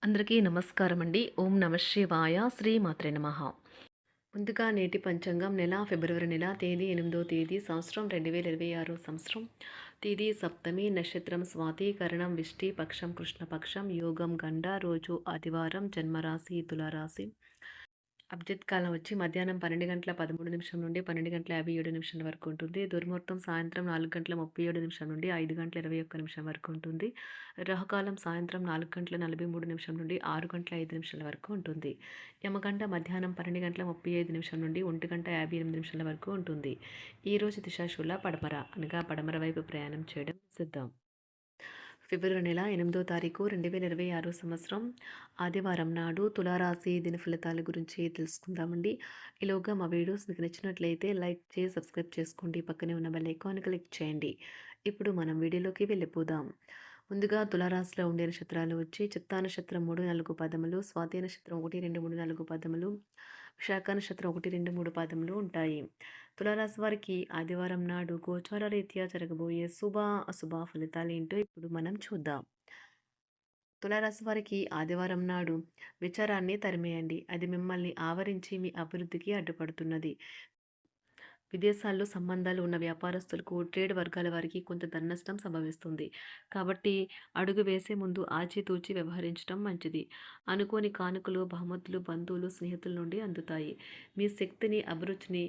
అందరికీ నమస్కారం అండి. ఓం నమ శివాయ. శ్రీమాత్రే నమః. ముందుగా నేటి పంచాంగం నెల ఫిబ్రవరి నెల తేదీ 8వ తేదీ సంవత్సరం 2026 సంవత్సరం. తిథి సప్తమి, నక్షత్రం స్వాతి, కరణం విష్టి, పక్షం కృష్ణపక్షం, యోగం గండ, రోజు ఆదివారం, జన్మరాశి తులారాశి. అభిజిత్ కాలం వచ్చి మధ్యాహ్నం 12:13 నుండి 12:57 వరకు ఉంటుంది. దుర్ముహూర్తం సాయంత్రం 4:37 నుండి 5:21 వరకు ఉంటుంది. రాహుకాలం సాయంత్రం 4:43 నుండి 6:05 వరకు ఉంటుంది. యమగంట మధ్యాహ్నం 12:35 నుండి 1:58 వరకు ఉంటుంది. ఈరోజు దిశాశూల పడమర అనగా పడమర వైపు ప్రయాణం చేయడం సిద్ధం. ఫిబ్రవరి నెల 8వ తారీఖు 2026 సంవత్సరం ఆదివారం నాడు తులారాశి దిన ఫలితాల గురించి తెలుసుకుందామండి. ఈలోగా మా వీడియోస్ మీకు నచ్చినట్లయితే లైక్ చేసి సబ్స్క్రైబ్ చేసుకోండి. పక్కనే ఉన్న బెల్ ఐకాన్ క్లిక్ చేయండి. ఇప్పుడు మనం వీడియోలోకి వెళ్ళిపోదాం. ముందుగా తులారాశిలో ఉండే నక్షత్రాలు వచ్చి చిత్తా నక్షత్రం 3, 4 పదములు, స్వాతి నక్షత్రం 1, 2, 3, 4 పదములు, విశాఖ నక్షత్రం 1, 2, 3 పదములు ఉంటాయి. తులారాశి వారికి ఆదివారం నాడు గోచార రీత్యా జరగబోయే శుభ అశుభ ఫలితాలు ఏంటో ఇప్పుడు మనం చూద్దాం. తులారాశి వారికి ఆదివారం నాడు విచారాన్ని తరిమేయండి. అది మిమ్మల్ని ఆవరించి మీ అభివృద్ధికి అడ్డుపడుతున్నది. విదేశాల్లో సంబంధాలు ఉన్న వ్యాపారస్తులకు, ట్రేడ్ వర్గాల వారికి కొంత ధననష్టం సంభవిస్తుంది. కాబట్టి అడుగు వేసే ముందు ఆచితూచి వ్యవహరించడం మంచిది. అనుకోని కానుకలు, బహుమతులు బంధువులు, స్నేహితుల నుండి అందుతాయి. మీ శక్తిని, అభిరుచిని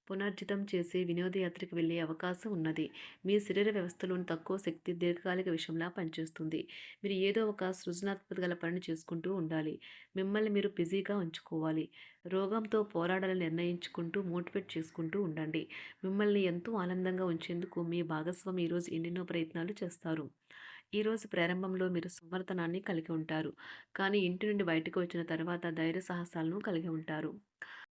పునర్జితం చేసి వినోదయాత్రకు వెళ్ళే అవకాశం ఉన్నది. మీ శరీర వ్యవస్థలోని తక్కువ శక్తి దీర్ఘకాలిక విషయంలా పనిచేస్తుంది. మీరు ఏదో ఒక సృజనాత్మక గల పనిని చేసుకుంటూ ఉండాలి. మిమ్మల్ని మీరు బిజీగా ఉంచుకోవాలి. రోగంతో పోరాడాలని నిర్ణయించుకుంటూ మోటివేట్ చేసుకుంటూ ఉండండి. మిమ్మల్ని ఎంతో ఆనందంగా ఉంచేందుకు మీ భాగస్వామి ఈరోజు ఎన్నెన్నో ప్రయత్నాలు చేస్తారు. ఈరోజు ప్రారంభంలో మీరు సమర్థనాన్ని కలిగి ఉంటారు. కానీ ఇంటి నుండి బయటకు వచ్చిన తర్వాత ధైర్య సాహసాలను కలిగి ఉంటారు.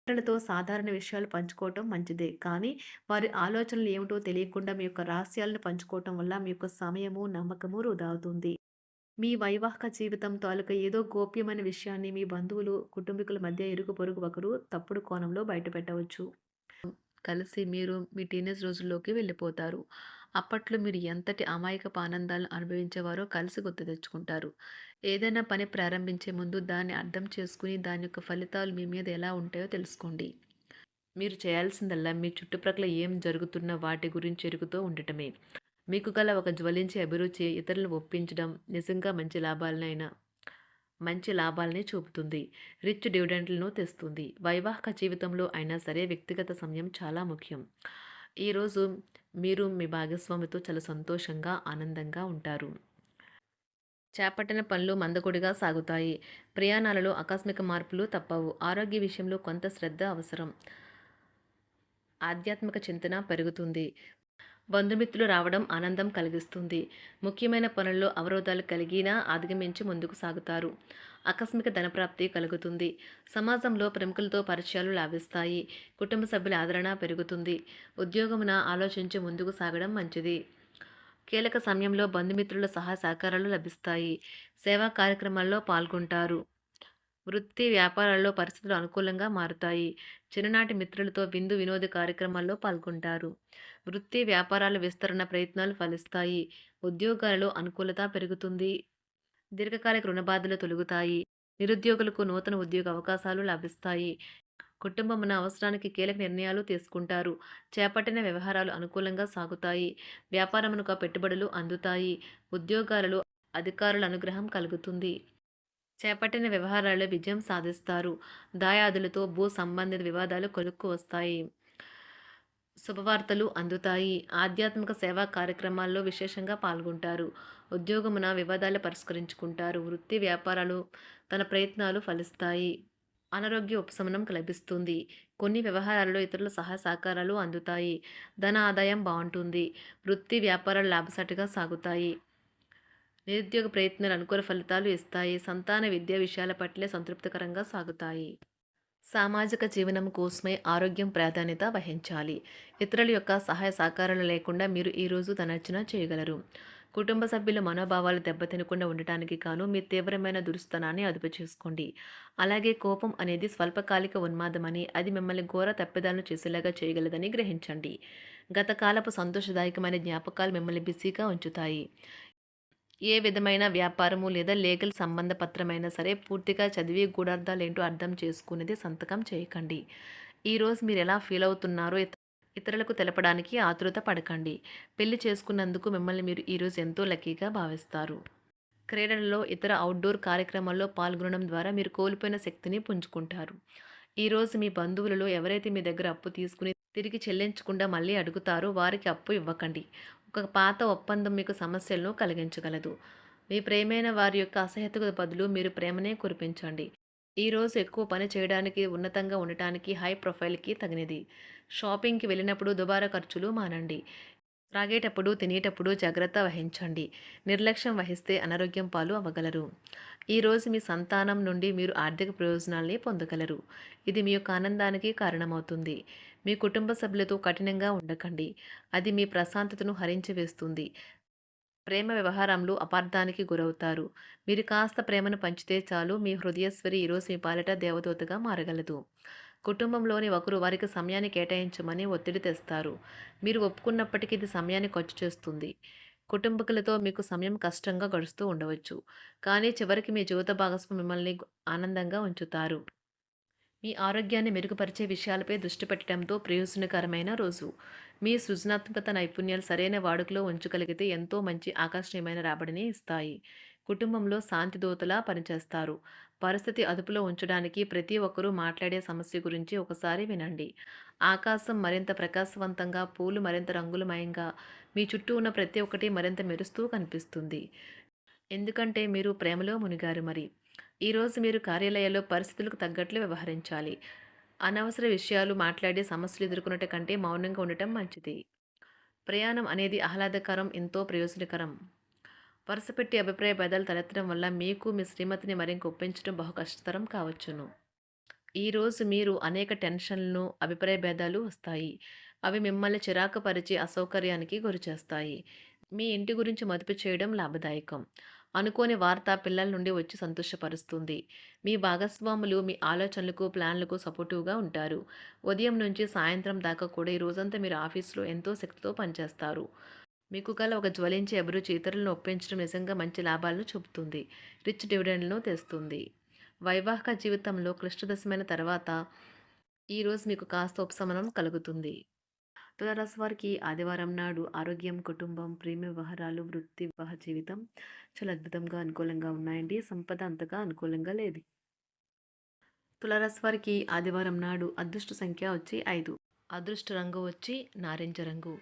ఇతరులతో సాధారణ విషయాలు పంచుకోవటం మంచిదే. కానీ వారి ఆలోచనలు ఏమిటో తెలియకుండా మీ యొక్క రహస్యాలను పంచుకోవటం వల్ల మీ యొక్క సమయము, నమ్మకము వృధా అవుతుంది. మీ వైవాహిక జీవితం తాలూకా ఏదో గోప్యమైన విషయాన్ని మీ బంధువులు, కుటుంబీకుల మధ్య ఇరుగు పొరుగు ఒకరు తప్పుడు కోణంలో బయటపెట్టవచ్చు. కలిసి మీరు మీ టీనేజ్ రోజుల్లోకి వెళ్ళిపోతారు. అప్పట్లో మీరు ఎంతటి అమాయకపు ఆనందాలను అనుభవించేవారో కలిసి గుర్తు తెచ్చుకుంటారు. ఏదైనా పని ప్రారంభించే ముందు దాన్ని అర్థం చేసుకుని దాని యొక్క ఫలితాలు మీ మీద ఎలా ఉంటాయో తెలుసుకోండి. మీరు చేయాల్సిందల్లా మీ చుట్టుప్రక్కల ఏం జరుగుతున్న వాటి గురించి ఎరుగుతూ ఉండటమే. మీకు గల ఒక జ్వలించే అభిరుచి ఇతరులను ఒప్పించడం నిజంగా మంచి లాభాలనే చూపుతుంది. రిచ్ డివిడెండ్లను తెస్తుంది. వైవాహిక జీవితంలో అయినా సరే వ్యక్తిగత సమయం చాలా ముఖ్యం. ఈరోజు మీరు మీ భాగస్వామితో చాలా సంతోషంగా, ఆనందంగా ఉంటారు. చేపట్టిన పనులు మందకొడిగా సాగుతాయి. ప్రయాణాలలో ఆకస్మిక మార్పులు తప్పవు. ఆరోగ్య విషయంలో కొంత శ్రద్ధ అవసరం. ఆధ్యాత్మిక చింతన పెరుగుతుంది. బంధుమిత్రులు రావడం ఆనందం కలిగిస్తుంది. ముఖ్యమైన పనుల్లో అవరోధాలు కలిగినా అధిగమించి ముందుకు సాగుతారు. ఆకస్మిక ధనప్రాప్తి కలుగుతుంది. సమాజంలో ప్రముఖులతో పరిచయాలు లాభిస్తాయి. కుటుంబ సభ్యుల ఆదరణ పెరుగుతుంది. ఉద్యోగమున ఆలోచించి ముందుకు సాగడం మంచిది. కీలక సమయంలో బంధుమిత్రుల సహాయ సహకారాలు లభిస్తాయి. సేవా కార్యక్రమాల్లో పాల్గొంటారు. వృత్తి వ్యాపారాల్లో పరిస్థితులు అనుకూలంగా మారుతాయి. చిన్ననాటి మిత్రులతో విందు వినోద కార్యక్రమాల్లో పాల్గొంటారు. వృత్తి వ్యాపారాల విస్తరణ ప్రయత్నాలు ఫలిస్తాయి. ఉద్యోగాలలో అనుకూలత పెరుగుతుంది. దీర్ఘకాలిక రుణబాధలు తొలగుతాయి. నిరుద్యోగులకు నూతన ఉద్యోగ అవకాశాలు లభిస్తాయి. కుటుంబమున అవసరానికి కీలక నిర్ణయాలు తీసుకుంటారు. చేపట్టిన వ్యవహారాలు అనుకూలంగా సాగుతాయి. వ్యాపారమునకు పెట్టుబడులు అందుతాయి. ఉద్యోగాలలో అధికారుల అనుగ్రహం కలుగుతుంది. చేపట్టిన వ్యవహారాల్లో విజయం సాధిస్తారు. దాయాదులతో భూ సంబంధిత వివాదాలు కొలుక్కు వస్తాయి. శుభవార్తలు అందుతాయి. ఆధ్యాత్మిక సేవా కార్యక్రమాల్లో విశేషంగా పాల్గొంటారు. ఉద్యోగమున వివాదాలు పరిష్కరించుకుంటారు. వృత్తి వ్యాపారాలు తన ప్రయత్నాలు ఫలిస్తాయి. అనారోగ్య ఉపశమనం లభిస్తుంది. కొన్ని వ్యవహారాల్లో ఇతరుల సహాయ సహకారాలు అందుతాయి. ధన ఆదాయం బాగుంటుంది. వృత్తి వ్యాపారాలు లాభసాటిగా సాగుతాయి. నిరుద్యోగ ప్రయత్నాలు అనుకూల ఫలితాలు ఇస్తాయి. సంతాన విద్యా విషయాల పట్లే సంతృప్తికరంగా సాగుతాయి. సామాజిక జీవనం కోసమే ఆరోగ్యం ప్రాధాన్యత వహించాలి. ఇతరుల యొక్క సహాయ సహకారాలు లేకుండా మీరు ఈరోజు ధనార్జన చేయగలరు. కుటుంబ సభ్యుల మనోభావాలు దెబ్బతినకుండా ఉండటానికి గాను మీ తీవ్రమైన దురుస్తనాన్ని అదుపు చేసుకోండి. అలాగే కోపం అనేది స్వల్పకాలిక ఉన్మాదమని, అది మిమ్మల్ని ఘోర తప్పిదాలను చేసేలాగా చేయగలదని గ్రహించండి. గత కాలపు సంతోషదాయకమైన జ్ఞాపకాలు మిమ్మల్ని బిజీగా ఉంచుతాయి. ఏ విధమైన వ్యాపారము లేదా లీగల్ సంబంధ పత్రమైనా సరే పూర్తిగా చదివి గూఢార్థాలేంటో అర్థం చేసుకునేది సంతకం చేయకండి. ఈరోజు మీరు ఎలా ఫీల్ అవుతున్నారో ఇతరులకు తెలపడానికి ఆతురత పడకండి. పెళ్లి చేసుకున్నందుకు మిమ్మల్ని మీరు ఈరోజు ఎంతో లక్కీగా భావిస్తారు. క్రీడలలో ఇతర అవుట్‌డోర్ కార్యక్రమాల్లో పాల్గొనడం ద్వారా మీరు కోల్పోయిన శక్తిని పుంజుకుంటారు. ఈరోజు మీ బంధువులలో ఎవరైతే మీ దగ్గర అప్పు తీసుకుని తిరిగి చెల్లించకుండా మళ్ళీ అడుగుతారో వారికి అప్పు ఇవ్వకండి. ఒక పాత ఒప్పందం మీకు సమస్యలను కలిగించగలదు. మీ ప్రియమైన వారి యొక్క అసహ్యతకు బదులు మీరు ప్రేమనే కురిపించండి. ఈరోజు ఎక్కువ పని చేయడానికి, ఉన్నతంగా ఉండటానికి, హై ప్రొఫైల్‌కి తగినది. షాపింగ్‌కి వెళ్ళినప్పుడు దుబారా ఖర్చులు మానండి. త్రాగేటప్పుడు, తినేటప్పుడు జాగ్రత్త వహించండి. నిర్లక్ష్యం వహిస్తే అనారోగ్యం పాలు అవ్వగలరు. ఈరోజు మీ సంతానం నుండి మీరు ఆర్థిక ప్రయోజనాల్ని పొందగలరు. ఇది మీ యొక్క ఆనందానికి కారణమవుతుంది. మీ కుటుంబ సభ్యులతో కఠినంగా ఉండకండి. అది మీ ప్రశాంతతను హరించి వేస్తుంది. ప్రేమ వ్యవహారంలో అపార్థానికి గురవుతారు. మీరు కాస్త ప్రేమను పంచితే చాలు మీ హృదయస్వరి ఈరోజు మీ పాలిట దేవదూతగా మారగలదు. కుటుంబంలోని ఒకరు వారికి సమయాన్ని కేటాయించమని ఒత్తిడి తెస్తారు. మీరు ఒప్పుకున్నప్పటికీ ఇది సమయాన్ని ఖర్చు చేస్తుంది. కుటుంబకులతో మీకు సమయం కష్టంగా గడుస్తూ ఉండవచ్చు. కానీ చివరికి మీ జీవిత భాగస్వామి మిమ్మల్ని ఆనందంగా ఉంచుతారు. మీ ఆరోగ్యాన్ని మెరుగుపరిచే విషయాలపై దృష్టి పెట్టడంతో ప్రయోజనకరమైన రోజు. మీ సృజనాత్మకత నైపుణ్యాలు సరైన వాడుకలో ఉంచగలిగితే ఎంతో మంచి ఆకర్షణీయమైన రాబడిని ఇస్తాయి. కుటుంబంలో శాంతి దూతలా పనిచేస్తారు. పరిస్థితి అదుపులో ఉంచడానికి ప్రతి ఒక్కరూ మాట్లాడే సమస్య గురించి ఒకసారి వినండి. ఆకాశం మరింత ప్రకాశవంతంగా, పూలు మరింత రంగులమయంగా, మీ చుట్టూ ఉన్న ప్రతి ఒక్కటి మరింత మెరుస్తూ కనిపిస్తుంది. ఎందుకంటే మీరు ప్రేమలో మునిగారు మరి. ఈరోజు మీరు కార్యాలయాల్లో పరిస్థితులకు తగ్గట్లు వ్యవహరించాలి. అనవసర విషయాలు మాట్లాడి సమస్యలు ఎదుర్కొనట కంటే మౌనంగా ఉండటం మంచిది. ప్రయాణం అనేది ఆహ్లాదకరం, ఎంతో ప్రయోజనకరం. వరుసపెట్టి అభిప్రాయ భేదాలు తలెత్తడం వల్ల మీకు మీ శ్రీమతిని మరింక ఒప్పించడం బహు కష్టతరం కావచ్చును. ఈరోజు మీరు అనేక టెన్షన్లను, అభిప్రాయ భేదాలు వస్తాయి. అవి మిమ్మల్ని చిరాకు పరిచి అసౌకర్యానికి గురిచేస్తాయి. మీ ఇంటి గురించి మదుపు చేయడం లాభదాయకం. అనుకోని వార్త పిల్లల నుండి వచ్చి సంతోషపరుస్తుంది. మీ భాగస్వాములు మీ ఆలోచనలకు, ప్లాన్లకు సపోర్టివ్‌గా ఉంటారు. ఉదయం నుంచి సాయంత్రం దాకా కూడా ఈ రోజంతా మీరు ఆఫీస్‌లో ఎంతో శక్తితో పనిచేస్తారు. మీకు గల ఒక జ్వలించే అభిరుచి ఇతరులను ఒప్పించడం నిజంగా మంచి లాభాలను చూపుతుంది. రిచ్ డివిడెండ్‌లను తెస్తుంది. వైవాహిక జీవితంలో క్లిష్టదశమైన తర్వాత ఈరోజు మీకు కాస్త ఉపశమనం కలుగుతుంది. తులారాశి వారికి ఆదివారం నాడు ఆరోగ్యం, కుటుంబం, ప్రేమ వ్యవహారాలు, వృత్తి, వివాహ జీవితం చాలా అద్భుతంగా అనుకూలంగా ఉన్నాయండి. సంపద అంతగా అనుకూలంగా లేదు. తులారాశి వారికి ఆదివారం నాడు అదృష్ట సంఖ్య వచ్చి 5. అదృష్ట రంగు వచ్చి నారింజ రంగు.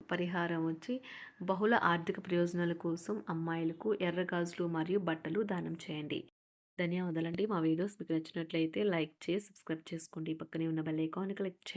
పరిహారం వచ్చి బహుళ ఆర్థిక ప్రయోజనాల కోసం అమ్మాయిలకు ఎర్ర గాజులు మరియు బట్టలు దానం చేయండి. ధన్యవాదాలండి. మా వీడియోస్ మీకు నచ్చినట్లయితే లైక్ చేసి సబ్స్క్రైబ్ చేసుకోండి. పక్కనే ఉన్న బెల్ ఐకాన్ క్లిక్ చేయండి.